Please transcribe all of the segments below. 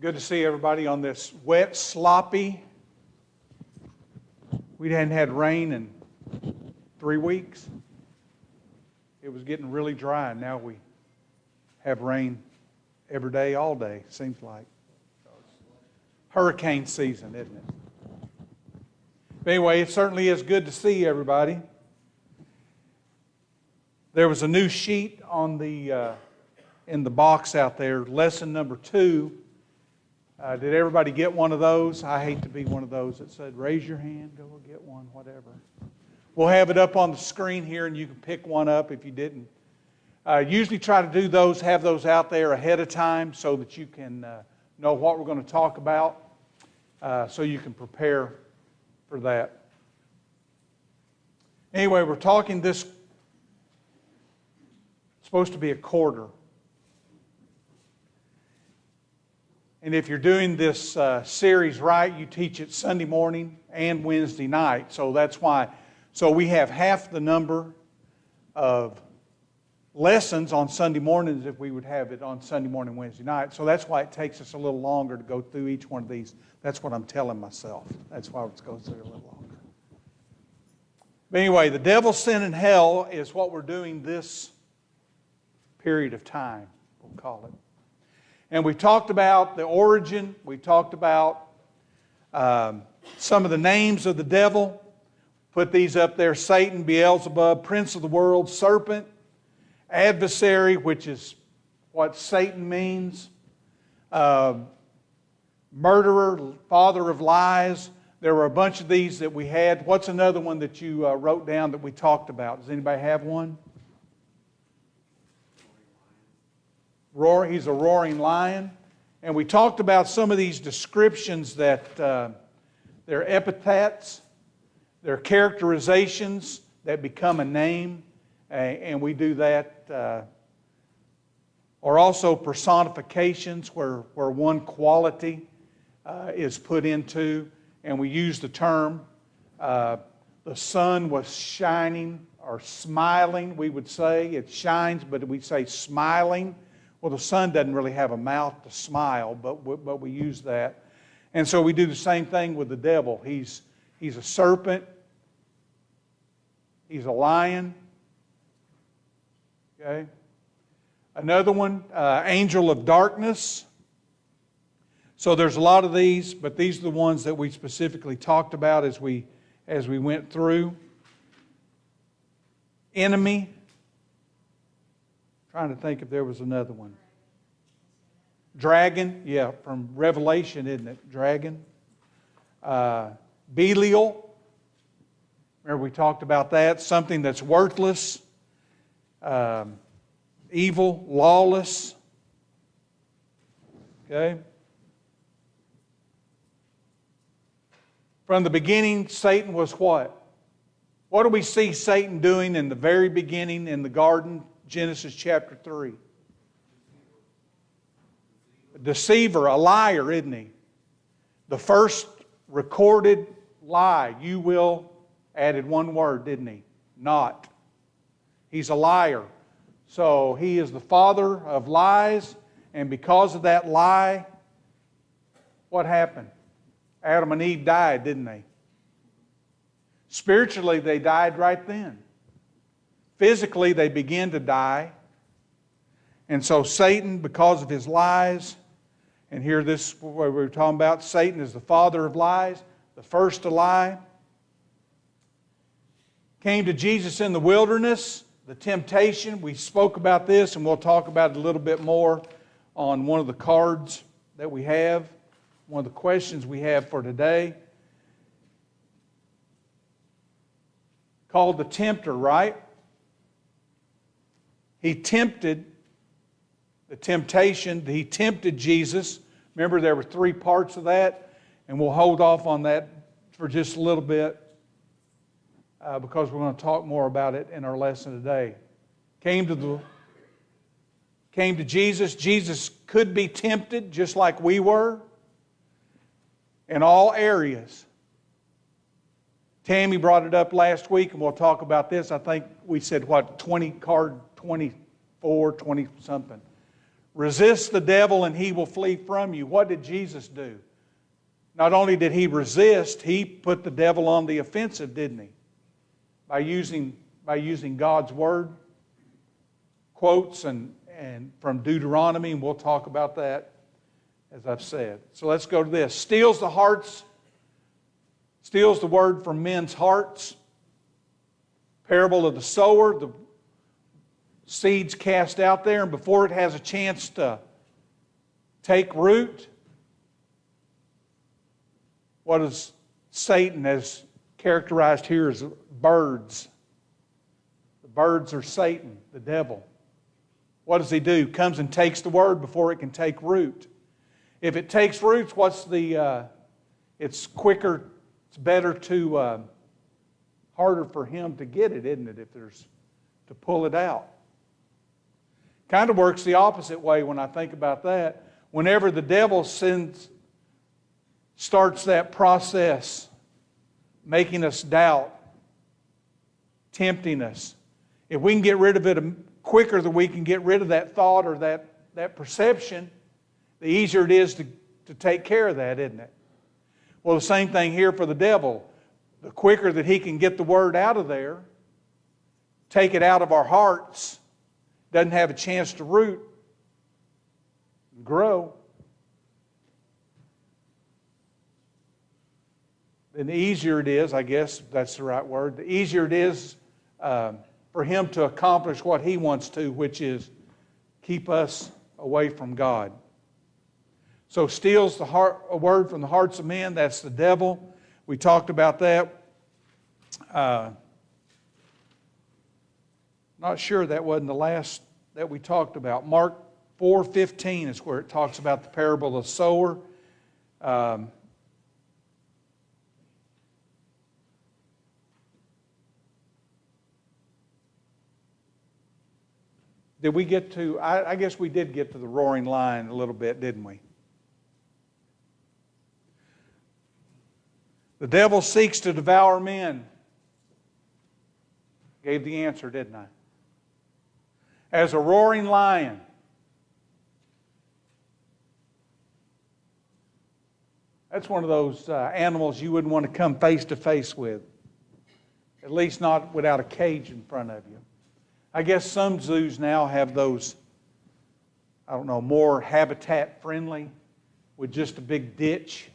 Good to see everybody on this wet, sloppy. We hadn't had rain in 3 weeks. It was getting really dry, and now we have rain every day, all day, seems like. Hurricane season, isn't it? But anyway, it certainly is good to see everybody. There was a new sheet on the in the box out there, lesson number 2. Did everybody get one of those? I hate to be one of those that said, raise your hand, go get one, whatever. We'll have it up on the screen here, and you can pick one up if you didn't. Usually try to do those, have those out there ahead of time so that you can know what we're going to talk about, so you can prepare for that. Anyway, we're talking this, it's supposed to be a quarter. And if you're doing this series right, you teach it Sunday morning and Wednesday night. So that's why. So we have half the number of lessons on Sunday mornings if we would have it on Sunday morning, Wednesday night. So that's why it takes us a little longer to go through each one of these. That's what I'm telling myself. That's why it goes through a little longer. But anyway, the devil, sin, and hell is what we're doing this period of time, we'll call it. And we talked about the origin. We talked about some of the names of the devil. Put these up there. Satan, Beelzebub, Prince of the World, Serpent, Adversary, which is what Satan means, Murderer, Father of Lies. There were a bunch of these that we had. What's another one that you wrote down that we talked about? Does anybody have one? He's a roaring lion. And we talked about some of these descriptions that they're epithets, they're characterizations that become a name, and we do that. Or also personifications where one quality is put into, and we use the term, the sun was shining or smiling, we would say. It shines, but we say smiling. Well, the sun doesn't really have a mouth to smile, but we use that. And so we do the same thing with the devil. He's a serpent. He's a lion. Okay. Another one, angel of darkness. So there's a lot of these, but these are the ones that we specifically talked about as we went through. Enemy. Trying to think if there was another one. Dragon, yeah, from Revelation, isn't it? Dragon. Belial. Remember we talked about that. Something that's worthless. Evil, lawless. Okay. From the beginning, Satan was what? What do we see Satan doing in the very beginning in the garden? Genesis chapter 3. A deceiver, a liar, isn't he? The first recorded lie, you will, added one word, didn't he? Not. He's a liar. So he is the father of lies, and because of that lie, what happened? Adam and Eve died, didn't they? Spiritually, they died right then. Physically, they begin to die. And so Satan, because of his lies, and here this what we're talking about, Satan is the father of lies, the first to lie. Came to Jesus in the wilderness, the temptation. We spoke about this, and we'll talk about it a little bit more on one of the cards that we have, one of the questions we have for today. Called the tempter, right? He tempted the temptation. He tempted Jesus. Remember, there were 3 parts of that, and we'll hold off on that for just a little bit because we're going to talk more about it in our lesson today. Came to Jesus. Jesus could be tempted just like we were in all areas. Tammy brought it up last week, and we'll talk about this. I think we said, 24, 20 something. Resist the devil and he will flee from you. What did Jesus do? Not only did he resist, he put the devil on the offensive, didn't he? By using God's word, quotes and from Deuteronomy, and we'll talk about that as I've said. So let's go to this. Steals the word from men's hearts. Parable of the sower, the seeds cast out there, and before it has a chance to take root, what is Satan as characterized here as birds? The birds are Satan, the devil. What does he do? Comes and takes the word before it can take root. If it takes roots, it's quicker, it's better to, harder for him to get it, isn't it, to pull it out. Kind of works the opposite way when I think about that. Whenever the devil starts that process, making us doubt, tempting us, if we can get rid of it quicker than we can get rid of that thought or that perception, the easier it is to take care of that, isn't it? Well, the same thing here for the devil. The quicker that he can get the word out of there, take it out of our hearts, doesn't have a chance to root and grow, then the easier it is, I guess that's the right word, the easier it is for him to accomplish what he wants to, which is keep us away from God. So steals a word from the hearts of men, that's the devil. We talked about that. Not sure that wasn't the last that we talked about. Mark 4:15 is where it talks about the parable of the sower. Did we get to, I guess we did get to the roaring lion a little bit, didn't we? The devil seeks to devour men. Gave the answer, didn't I? As a roaring lion. That's one of those animals you wouldn't want to come face to face with. At least not without a cage in front of you. I guess some zoos now have those, more habitat friendly with just a big ditch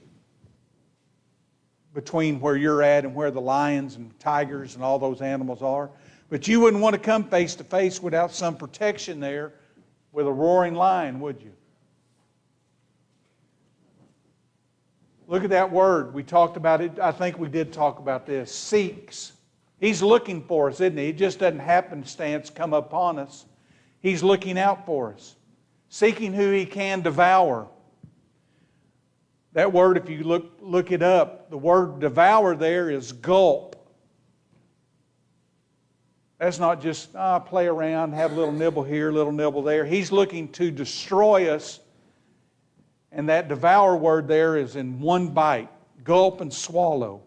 between where you're at and where the lions and tigers and all those animals are. But you wouldn't want to come face to face without some protection there with a roaring lion, would you? Look at that word. We talked about it. I think we did talk about this. Seeks. He's looking for us, isn't he? It just doesn't happenstance come upon us. He's looking out for us. Seeking who he can devour. That word, if you look it up, the word devour there is gulp. That's not just play around, have a little nibble here, a little nibble there. He's looking to destroy us. And that devour word there is in one bite. Gulp and swallow.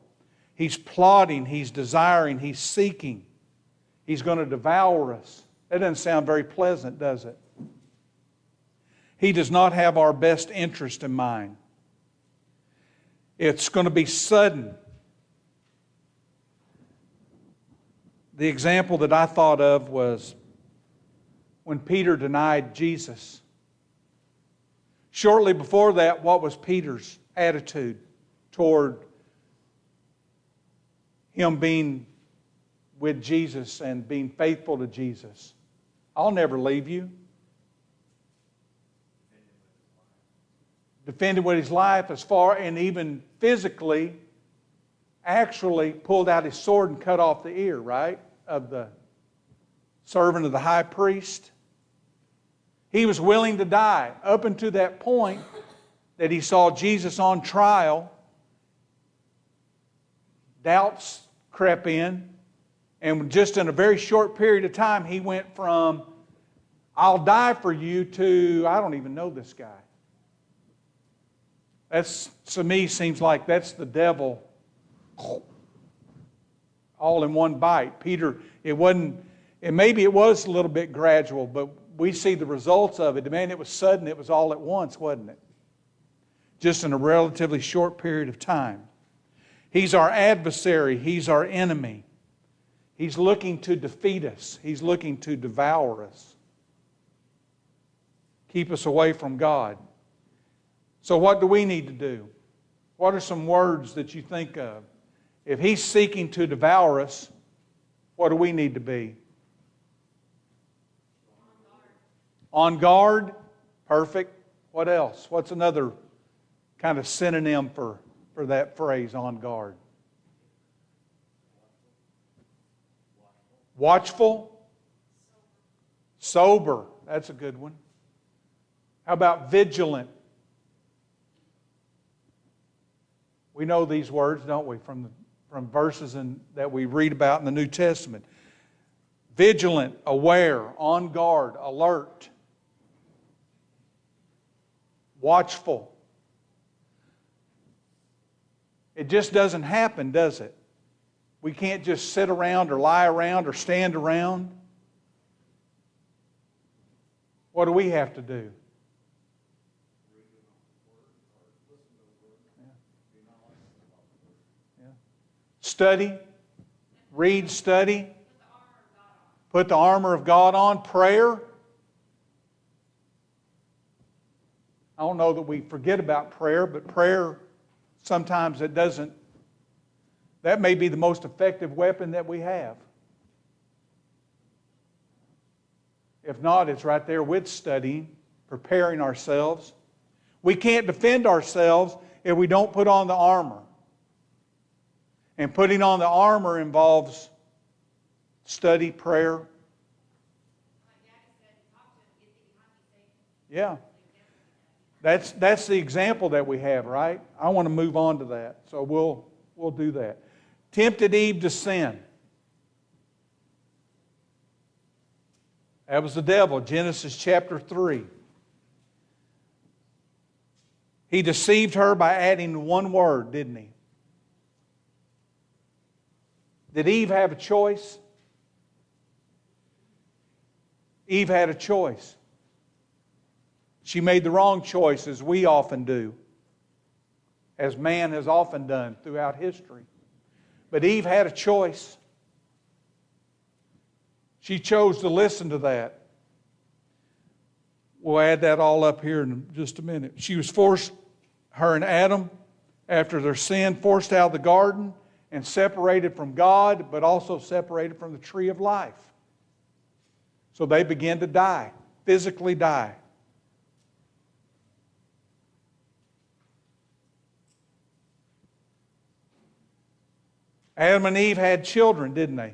He's plotting, he's desiring, he's seeking. He's going to devour us. That doesn't sound very pleasant, does it? He does not have our best interest in mind. It's going to be sudden. The example that I thought of was when Peter denied Jesus. Shortly before that, what was Peter's attitude toward him being with Jesus and being faithful to Jesus? I'll never leave you. Defended with his life as far, and even physically, actually pulled out his sword and cut off the ear, right, of the servant of the high priest. He was willing to die up until that point that he saw Jesus on trial. Doubts crept in, and just in a very short period of time, he went from, I'll die for you, to, I don't even know this guy. That's, to me, seems like that's the devil all in one bite. Peter, maybe it was a little bit gradual, but we see the results of it. Man, it was sudden. It was all at once, wasn't it? Just in a relatively short period of time. He's our adversary. He's our enemy. He's looking to defeat us. He's looking to devour us. Keep us away from God. So what do we need to do? What are some words that you think of? If he's seeking to devour us, what do we need to be? On guard. Perfect. What else? What's another kind of synonym for that phrase, on guard? Watchful. Sober. That's a good one. How about vigilant? We know these words, don't we, from verses that we read about in the New Testament. Vigilant, aware, on guard, alert, watchful. It just doesn't happen, does it? We can't just sit around or lie around or stand around. What do we have to do? Study, read, study, put the armor of God on, prayer. I don't know that we forget about prayer, but prayer, sometimes it doesn't, that may be the most effective weapon that we have. If not, it's right there with studying, preparing ourselves. We can't defend ourselves if we don't put on the armor. And putting on the armor involves study, prayer. Yeah. That's the example that we have, right? I want to move on to that. So we'll do that. Tempted Eve to sin. That was the devil, Genesis chapter 3. He deceived her by adding one word, didn't he? Did Eve have a choice? Eve had a choice. She made the wrong choice, as we often do, as man has often done throughout history. But Eve had a choice. She chose to listen to that. We'll add that all up here in just a minute. She was forced, her and Adam, after their sin, forced out of the garden and separated from God, but also separated from the tree of life. So they began to die, physically die. Adam and Eve had children, didn't they?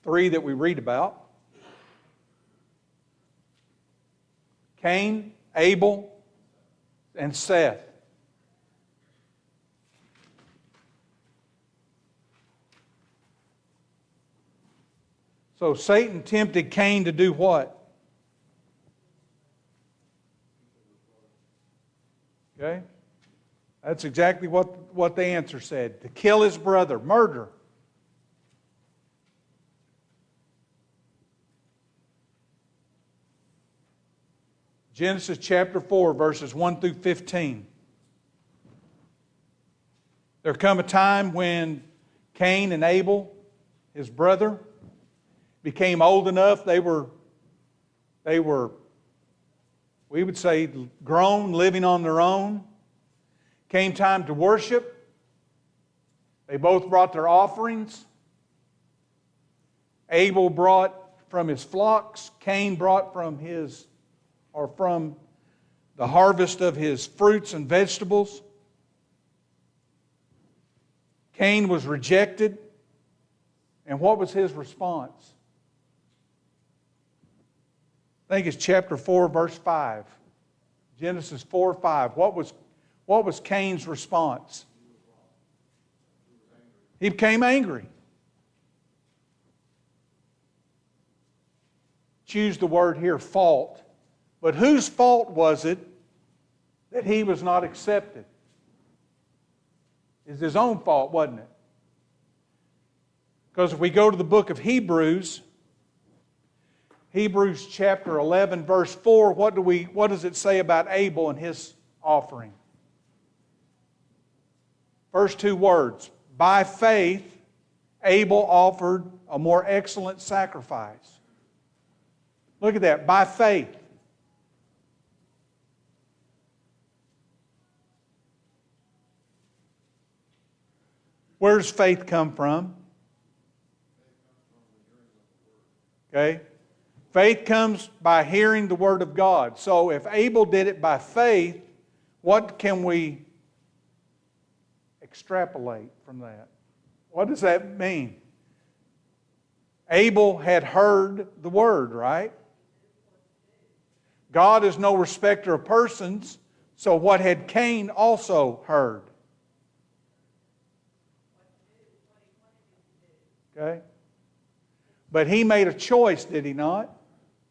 3 that we read about. Cain, Abel, and Seth. So Satan tempted Cain to do what? Okay? That's exactly what the answer said. To kill his brother, murder. Genesis chapter 4, verses 1 through 15. There come a time when Cain and Abel, his brother, became old enough. They were, we would say, grown, living on their own. Came time to worship. They both brought their offerings. Abel brought from his flocks. Cain brought from the harvest of his fruits and vegetables. Cain was rejected. And what was his response? I think it's chapter 4, verse 5. Genesis 4, 5. What was Cain's response? He became angry. Choose the word here, fault. But whose fault was it that he was not accepted? It's his own fault, wasn't it? Because if we go to the book of Hebrews, Hebrews chapter 11, verse 4, what does it say about Abel and his offering? First two words. By faith, Abel offered a more excellent sacrifice. Look at that. By faith. Where does faith come from? Okay. Faith comes by hearing the Word of God. So if Abel did it by faith, what can we extrapolate from that? What does that mean? Abel had heard the Word, right? God is no respecter of persons, so what had Cain also heard? Okay? But he made a choice, did he not?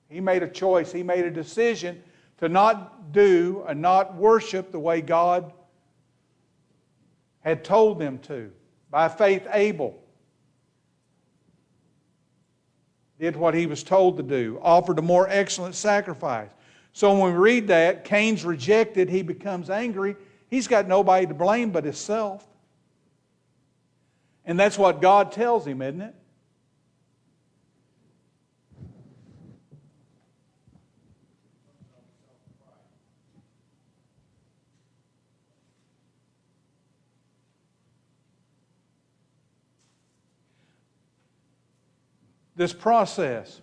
He made a choice. He made a decision to not do and not worship the way God had told them to. By faith, Abel did what he was told to do, offered a more excellent sacrifice. So when we read that, Cain's rejected, he becomes angry. He's got nobody to blame but himself. And that's what God tells him, isn't it? This process.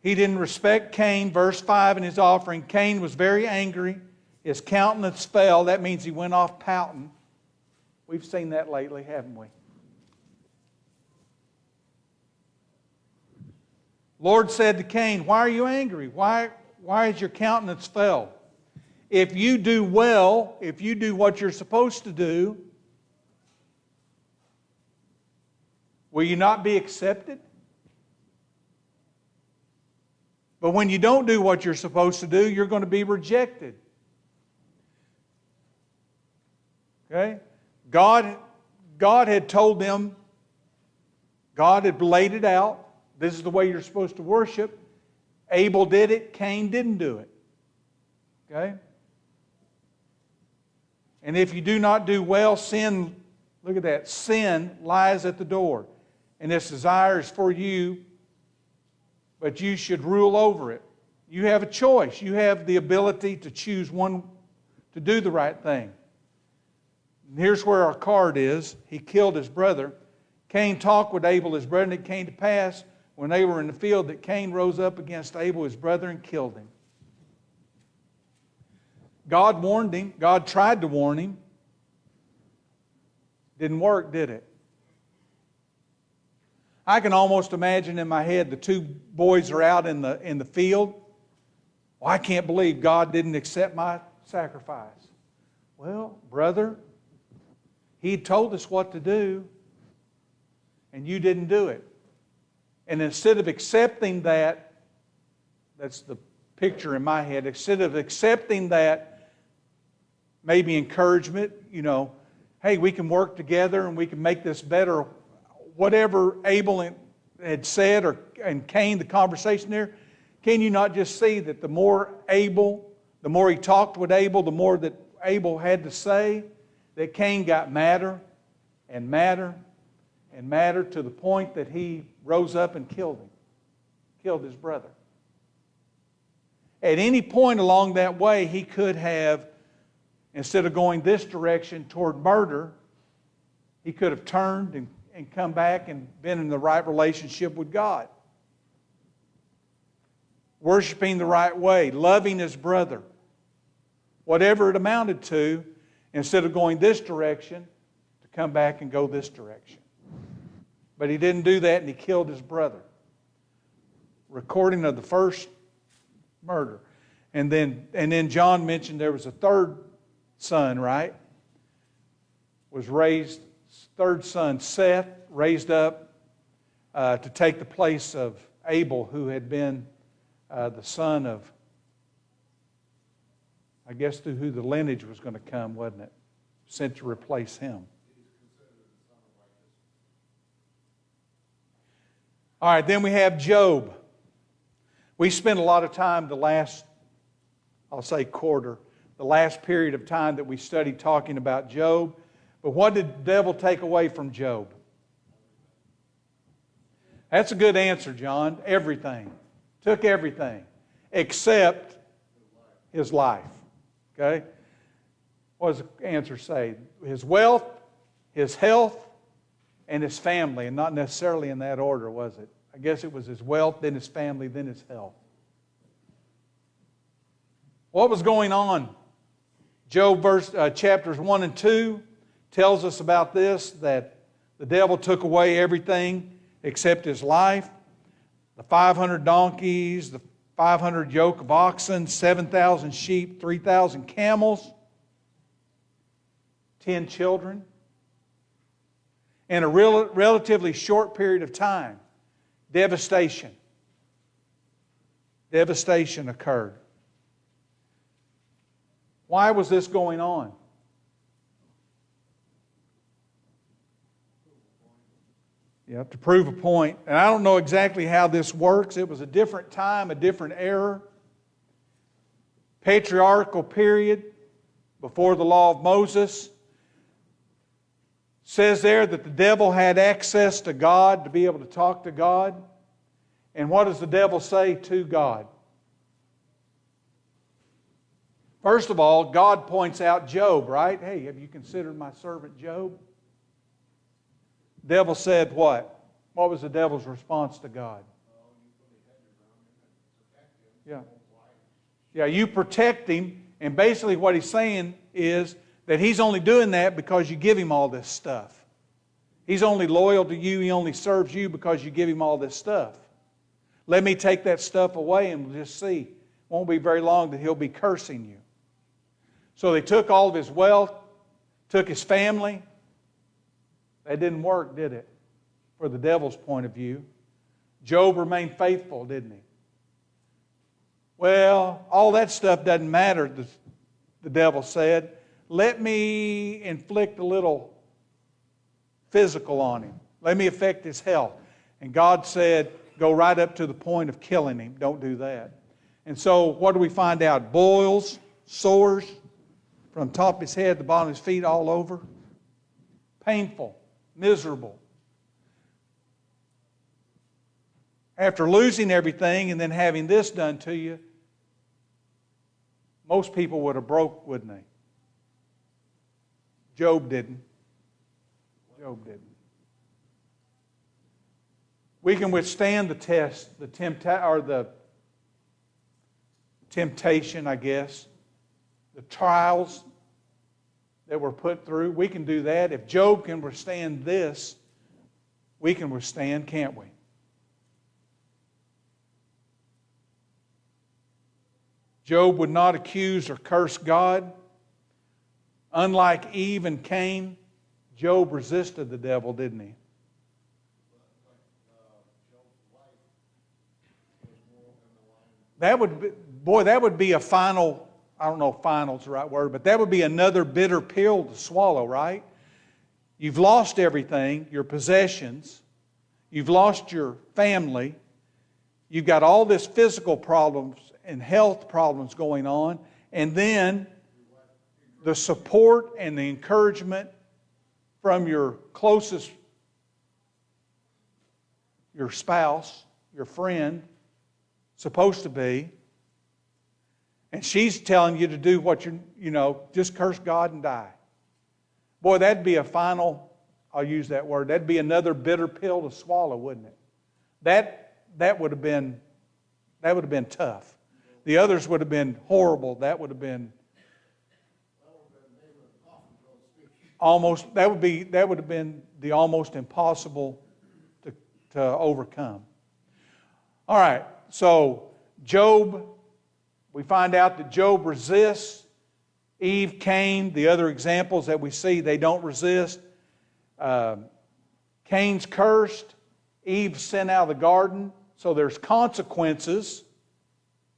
He didn't respect Cain, verse 5 in his offering. Cain was very angry. His countenance fell. That means he went off pouting. We've seen that lately, haven't we? Lord said to Cain, why are you angry? Why is your countenance fell? If you do well, if you do what you're supposed to do, will you not be accepted? But when you don't do what you're supposed to do, you're going to be rejected. Okay? God had told them, God had laid it out. This is the way you're supposed to worship. Abel did it. Cain didn't do it. Okay? And if you do not do well, sin, look at that, sin lies at the door. And its desire is for you, but you should rule over it. You have a choice. You have the ability to choose one to do the right thing. And here's where our card is. He killed his brother. Cain talked with Abel, his brother, and it came to pass when they were in the field that Cain rose up against Abel, his brother, and killed him. God warned him. God tried to warn him. Didn't work, did it? I can almost imagine in my head the two boys are out in the field. Well, I can't believe God didn't accept my sacrifice. Well, brother, He told us what to do, and you didn't do it. And instead of accepting that, that's the picture in my head, instead of accepting that, maybe encouragement, hey, we can work together and we can make this better. Whatever Abel had said, and Cain, the conversation there, can you not just see that the more he talked with Abel, the more that Abel had to say, that Cain got madder and madder and madder to the point that he rose up and killed his brother. At any point along that way, he could have, instead of going this direction toward murder, he could have turned and come back and been in the right relationship with God. Worshiping the right way, loving his brother. Whatever it amounted to, instead of going this direction, to come back and go this direction. But he didn't do that, and he killed his brother. Recording of the first murder. And then John mentioned there was a third son, right? Was raised, third son, Seth, raised up to take the place of Abel, who had been the son of, I guess, through who the lineage was going to come, wasn't it? Sent to replace him. All right, then we have Job. We spent a lot of time the last, I'll say quarter, the last period of time that we studied talking about Job. But what did the devil take away from Job? That's a good answer, John. Everything. Took everything. Except his life. Okay? What does the answer say? His wealth, his health, and his family. And not necessarily in that order, was it? I guess it was his wealth, then his family, then his health. What was going on? Job chapters 1 and 2 tells us about this, that the devil took away everything except his life. The 500 donkeys, the 500 yoke of oxen, 7,000 sheep, 3,000 camels, 10 children. In a relatively short period of time, devastation occurred. Why was this going on? You have to prove a point. And I don't know exactly how this works. It was a different time, a different era. Patriarchal period before the law of Moses. Says there that the devil had access to God, to be able to talk to God. And what does the devil say to God? First of all, God points out Job, right? Hey, have you considered my servant Job? The devil said what? What was the devil's response to God? Yeah, you protect him. And basically what he's saying is that he's only doing that because you give him all this stuff. He's only loyal to you. He only serves you because you give him all this stuff. Let me take that stuff away and we'll just see. Won't be very long that he'll be cursing you. So they took all of his wealth, took his family. That didn't work, did it? For the devil's point of view. Job remained faithful, didn't he? Well, all that stuff doesn't matter, the devil said. Let me inflict a little physical on him. Let me affect his health. And God said, go right up to the point of killing him. Don't do that. And so what do we find out? Boils, sores, from top of his head to the bottom of his feet, all over. Painful, miserable. After losing everything and then having this done to you, most people would have broke, wouldn't they? Job didn't. Job didn't. We can withstand the test, the temptation, I guess, the trials that were put through. We can do that. If Job can withstand this, we can withstand, can't we? Job would not accuse or curse God. Unlike Eve and Cain, Job resisted the devil, didn't he? That would be a final, I don't know if final's the right word, but that would be another bitter pill to swallow, right? You've lost everything, your possessions. You've lost your family. You've got all this physical problems and health problems going on. And then the support and the encouragement from your closest, your spouse, your friend, supposed to be, and she's telling you to do what just curse God and die. Boy, that'd be a final, I'll use that word, that'd be another bitter pill to swallow, wouldn't it? That would have been tough. The others would have been horrible. That would have been almost, that would have been the almost impossible to overcome. All right, so Job, we find out that Job resists. Eve, Cain, the other examples that we see, they don't resist. Cain's cursed. Eve sent out of the garden. So there's consequences.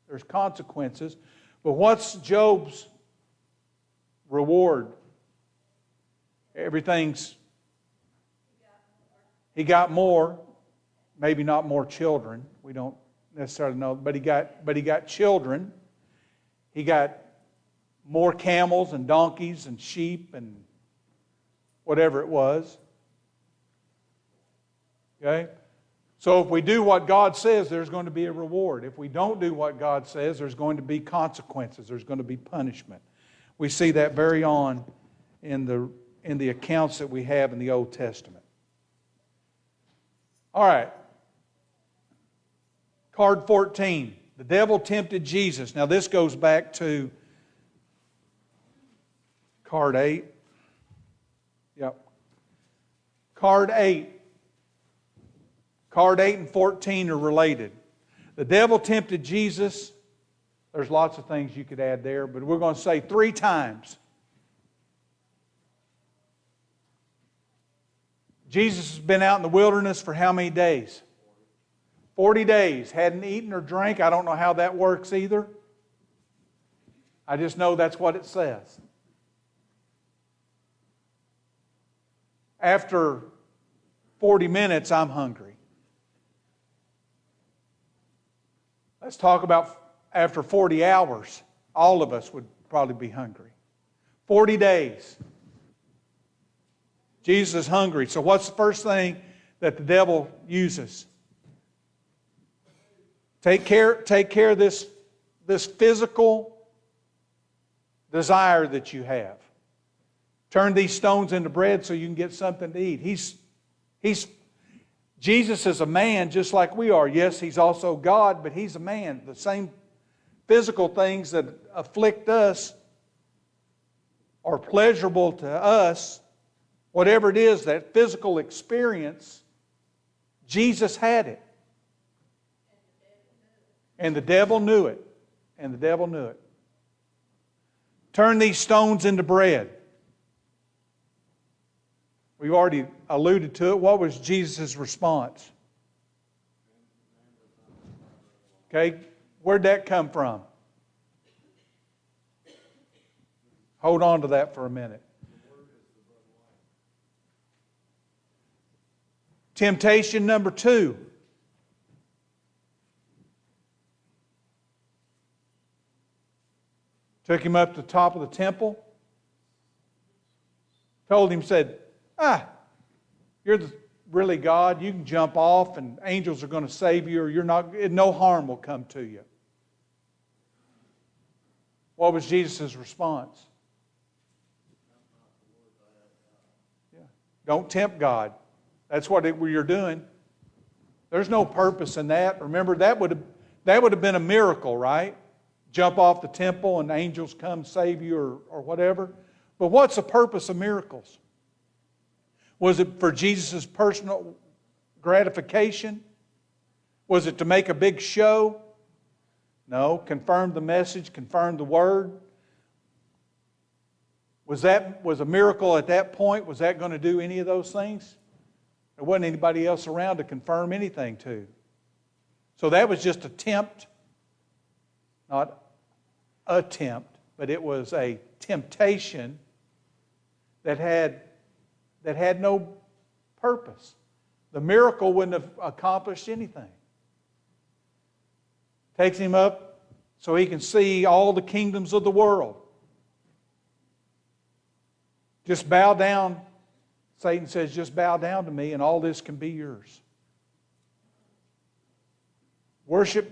There's consequences. But what's Job's reward? He got more. Maybe not more children. We don't necessarily know, but he got children. He got more camels and donkeys and sheep and whatever it was. Okay? So if we do what God says, there's going to be a reward. If we don't do what God says, there's going to be consequences. There's going to be punishment. We see that very on in the accounts that we have in the Old Testament. All right. Card 14. The devil tempted Jesus. Now this goes back to card 8. Yep. Card 8. Card 8 and 14 are related. The devil tempted Jesus. There's lots of things you could add there, but we're going to say 3 times. Jesus has been out in the wilderness for how many days? 40 days. Hadn't eaten or drank. I don't know how that works either. I just know that's what it says. After 40 minutes, I'm hungry. Let's talk about after 40 hours. All of us would probably be hungry. 40 days. Jesus is hungry. So what's the first thing that the devil uses? Take care of this physical desire that you have. Turn these stones into bread so you can get something to eat. Jesus is a man just like we are. Yes, He's also God, but He's a man. The same physical things that afflict us are pleasurable to us. Whatever it is, that physical experience, Jesus had it. And the devil knew it. And the devil knew it. Turn these stones into bread. We've already alluded to it. What was Jesus' response? Okay, where'd that come from? Hold on to that for a minute. Temptation number 2. Took him up to the top of the temple. Told him, said, you're really God. You can jump off and angels are going to save you, or no harm will come to you. What was Jesus' response? Yeah. Don't tempt God. That's what you're doing. There's no purpose in that. Remember, that would have been a miracle, right? Jump off the temple and angels come save you or whatever. But what's the purpose of miracles? Was it for Jesus' personal gratification? Was it to make a big show? No. Confirm the message, confirm the word. Was a miracle at that point? Was that going to do any of those things? There wasn't anybody else around to confirm anything to. So that was just a tempt. Not attempt, but it was a temptation that had no purpose. The miracle wouldn't have accomplished anything. Takes him up so he can see all the kingdoms of the world. Just bow down. Satan says, just bow down to me and all this can be yours. Worship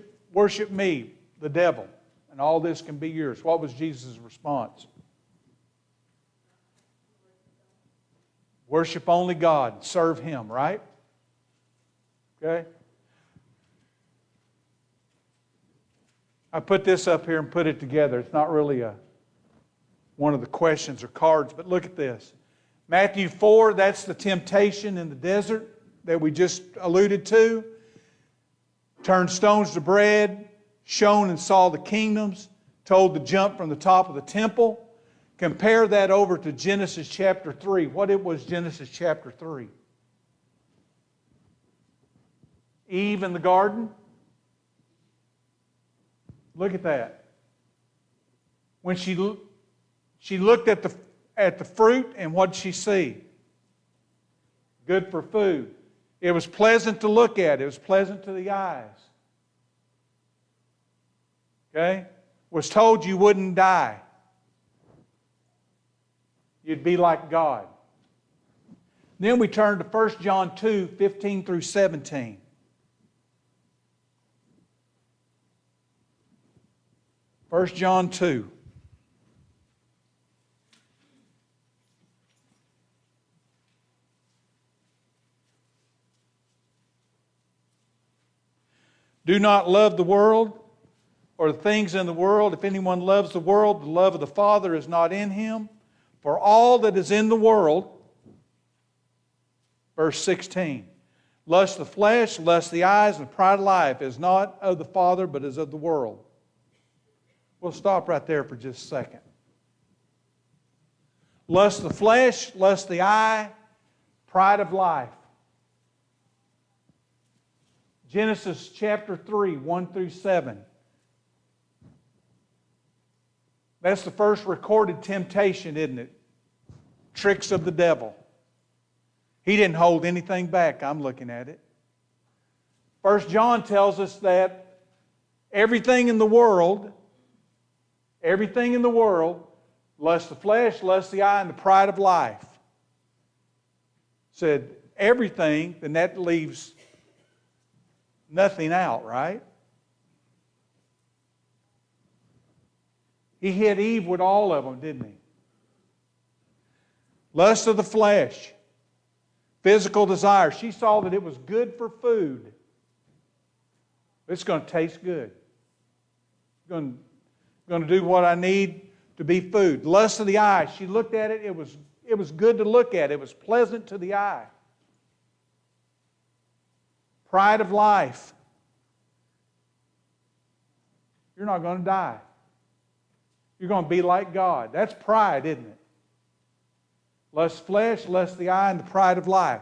me, the devil, and all this can be yours. What was Jesus' response? Worship only God. Serve Him, right? Okay? I put this up here and put it together. It's not really one of the questions or cards, but look at this. Matthew 4, that's the temptation in the desert that we just alluded to. Turned stones to bread, shown and saw the kingdoms, told to jump from the top of the temple. Compare that over to Genesis chapter 3. What it was Genesis chapter 3? Eve in the garden. Look at that. When she looked at the fruit, and what did she see? Good for food. It was pleasant to look at. It was pleasant to the eyes. Okay? Was told you wouldn't die. You'd be like God. Then we turn to 1 John 2, 15 through 17. First John 2. Do not love the world or the things in the world. If anyone loves the world, the love of the Father is not in him. For all that is in the world, verse 16, lust of the flesh, lust of the eyes, and the pride of life is not of the Father, but is of the world. We'll stop right there for just a second. Lust of the flesh, lust of the eye, pride of life. Genesis chapter 3, 1 through 7. That's the first recorded temptation, isn't it? Tricks of the devil. He didn't hold anything back. I'm looking at it. 1 John tells us that everything in the world, lust of the flesh, lust of the eye, and the pride of life. Said everything, then that leaves nothing out, right? He hit Eve with all of them, didn't he? Lust of the flesh, physical desire. She saw that it was good for food. It's going to taste good. It's going to do what I need to be food. Lust of the eye. She looked at it. It was good to look at. It was pleasant to the eye. Pride of life. You're not going to die. You're going to be like God. That's pride, isn't it? Lust of flesh, lust of the eye, and the pride of life.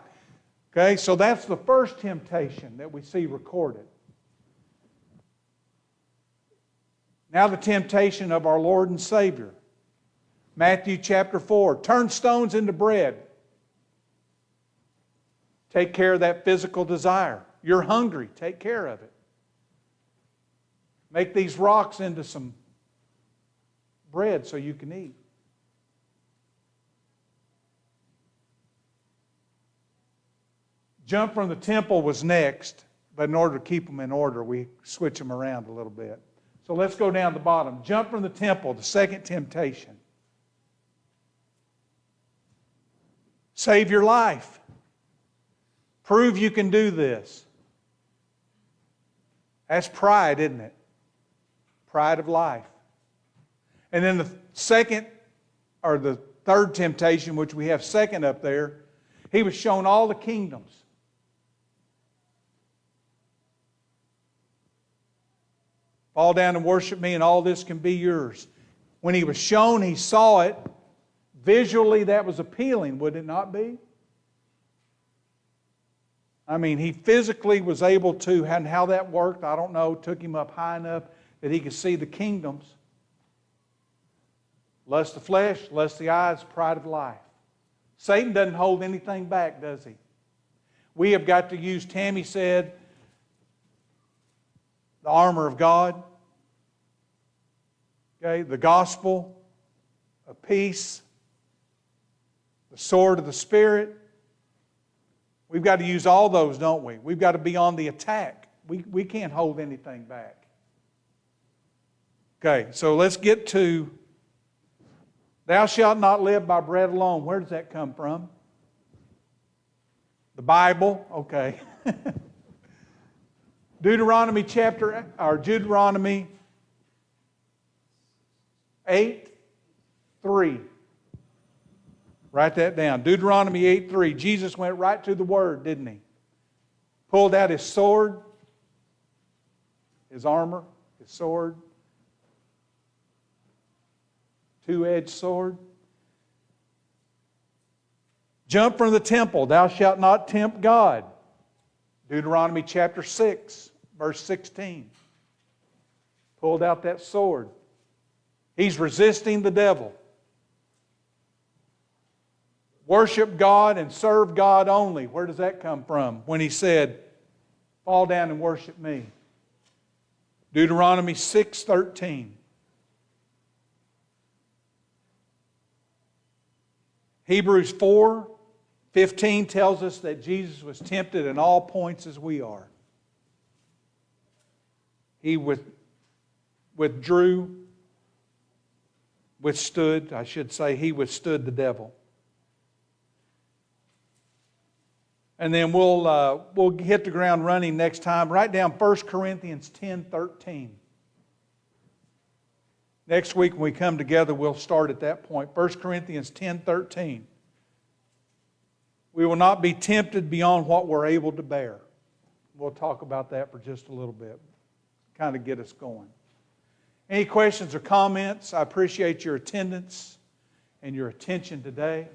Okay, so that's the first temptation that we see recorded. Now the temptation of our Lord and Savior. Matthew chapter 4. Turn stones into bread. Take care of that physical desire. You're hungry. Take care of it. Make these rocks into some bread so you can eat. Jump from the temple was next, but in order to keep them in order, we switch them around a little bit. So let's go down to the bottom. Jump from the temple, the second temptation. Save your life. Prove you can do this. That's pride, isn't it? Pride of life. And then the second, or the third temptation, which we have second up there, he was shown all the kingdoms. Fall down and worship me, and all this can be yours. When he was shown, he saw it. Visually, that was appealing, would it not be? I mean, he physically was able to, and how that worked, I don't know, took him up high enough that he could see the kingdoms. Lust of the flesh, lust of the eyes, pride of life. Satan doesn't hold anything back, does he? We have got to use, Tammy said, the armor of God, okay, the gospel of peace, the sword of the Spirit. We've got to use all those, don't we? We've got to be on the attack. We can't hold anything back. Okay, so let's get to thou shalt not live by bread alone. Where does that come from? The Bible? Okay. Deuteronomy 8:3. Write that down. Deuteronomy 8:3. Jesus went right to the Word, didn't he? Pulled out his sword, his armor, his sword, two-edged sword. Jump from the temple. Thou shalt not tempt God. Deuteronomy chapter 6, verse 16. Pulled out that sword. He's resisting the devil. Worship God and serve God only. Where does that come from? When he said, fall down and worship me. Deuteronomy 6:13. Hebrews 4:15 tells us that Jesus was tempted in all points as we are. He withstood the devil. And then we'll hit the ground running next time. Write down 1 Corinthians 10:13. Next week when we come together, we'll start at that point. 1 Corinthians 10:13. We will not be tempted beyond what we're able to bear. We'll talk about that for just a little bit. Kind of get us going. Any questions or comments? I appreciate your attendance and your attention today.